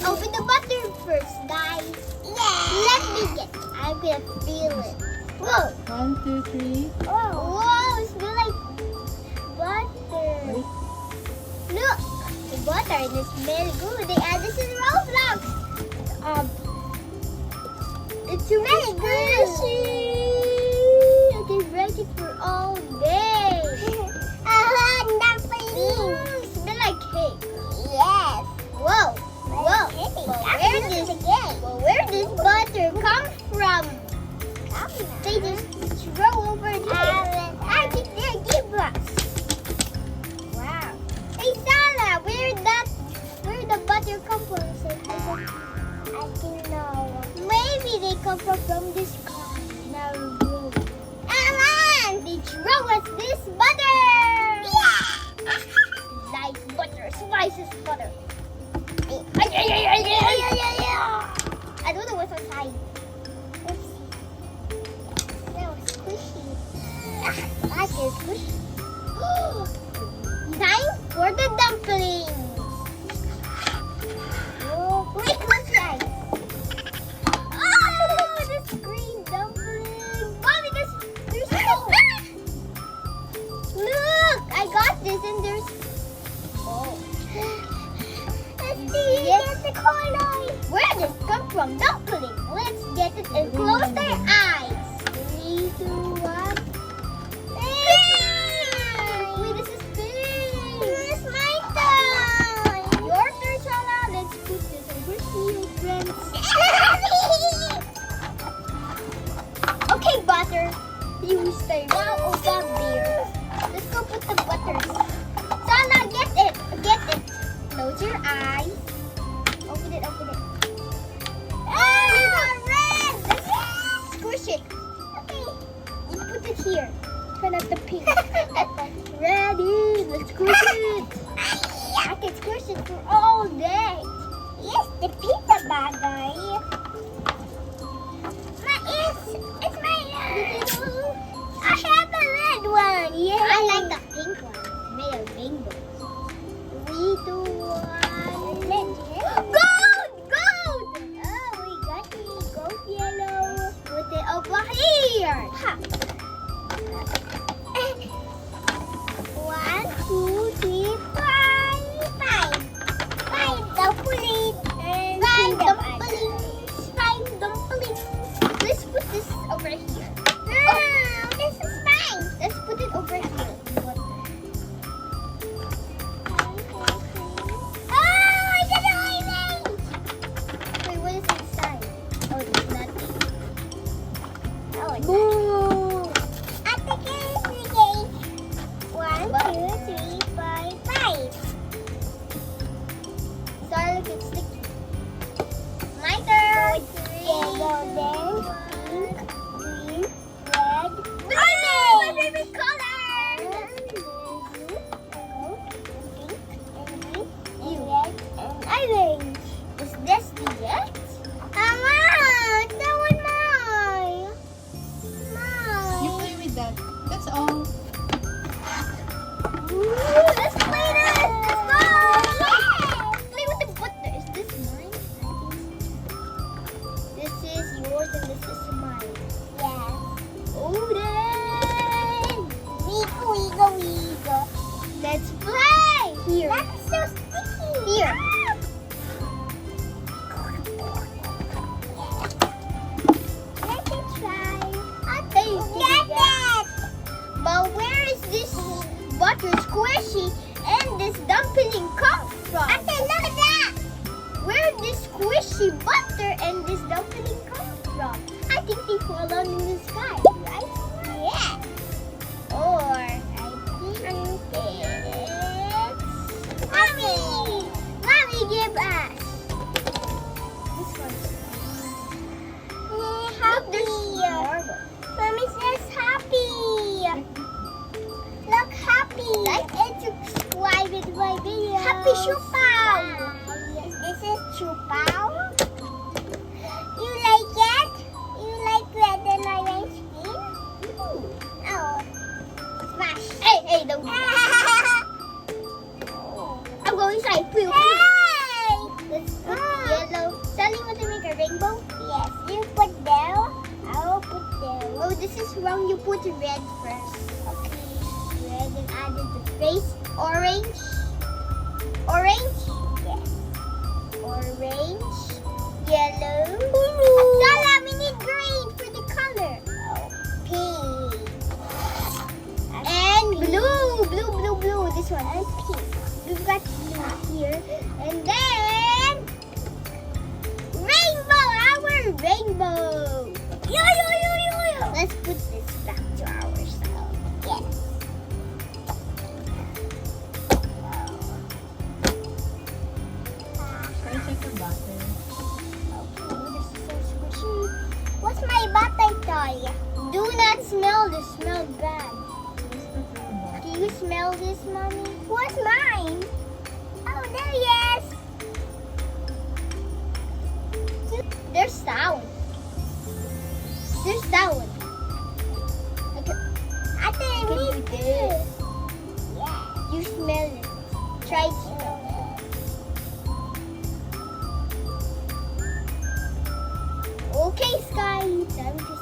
open the butter first, guys. Yeah. Let me get. I'm gonna feel it. Whoa. 1, 2, 3. Whoa, it smells like butter. Wait. Look, the butter is smells good. They add this in Roblox. It's really squishy. I can break it for all day. Dumpling. Smell like cake. Yes. Whoa. Whoa. Where does butter come from? They just throw over here. I think they're give us. Wow. Hey Sala, where the butter come from? I don't know. Maybe they come from this car. No. Alan, they throw us this butter. Yeah. Nice butter, slices butter. I don't know what's outside. That is squishy. Time for the dumplings. Oh, wait, what's that? Oh, this green dumpling. Mommy, there's so. Look, I got this and there's. Oh. Let's see. Get the color. Where does it come from? Dumpling. Let's get it and close their eyes. 3, 2, 1. Wait, this is big. This is my turn. Your turn, Shala. Let's put this over here, friends. Okay, butter. You stay now over there. Let's go put the butters. Shala, get it. Get it. Close your eyes. Open it. Oh, you got red. Let's squish it. Okay. You put it here. Turn up the pink. Ready? Let's squish it. I can squish it for all day. Yes, the pizza bagay. It's my I have the red one. Yeah. I like the pink one. Made of rainbow. 3, 2, 1. Gold! Oh, we got the gold yellow. Put it over here. Ha. 1, 2, 3, 4, 5. 5 dumplings. 5 dumplings. Let's put this over here. This is fine. Let's put it over here. Oh, I got an orange. Wait, what is inside? Oh, there's nothing. Oh, it's boom. At the gate. 1, 2, 3, 4, 5. Sorry, look, it's sticky. My turn. Yellow, then pink, green, red. Oh, my favorite color. Red and orange. Is this the it? Mama, that one mine. You play with that. That's all. Let's play this. Let's go. Let's play with the butter. Is this mine? This is yours and this is mine. Yes. Oh, then. Wiggle. Let's play. Here. That's so sticky. Here. Let me try. Get that. But where is this butter squishy and this dumpling come from? Look at that. Where this squishy butter and this dumpling come from? I think they fall on in the sky, right? Yeah. Or I think it's Mommy, give us. This one's happy. Mommy says happy. Look happy. Like and subscribe to my video. Happy Chupaw. Yes, this is Chupaw. You like it? You like red and orange skin? Oh. Smash. Hey, don't. I'm going inside. Hey! Let's put the put red first. Okay. Red and added the face. Orange. Orange? Yes. Orange. Yellow. Sala, we need green for the color. Pink. And blue. Blue. This one. And pink. We've got blue here. And then rainbow. Our rainbow. Yo. Let's put this back to ourselves. Yes. Try check the butter. Okay, this is so squishy. What's my butter toy? Do not smell this. Smell bad. Where's the robot? Do you smell this, mommy? What's mine? Oh, there he is. There's sound. There's sound. Okay. I think we need this. Yeah. You smell it. Try to smell it. Okay, Sky. Time to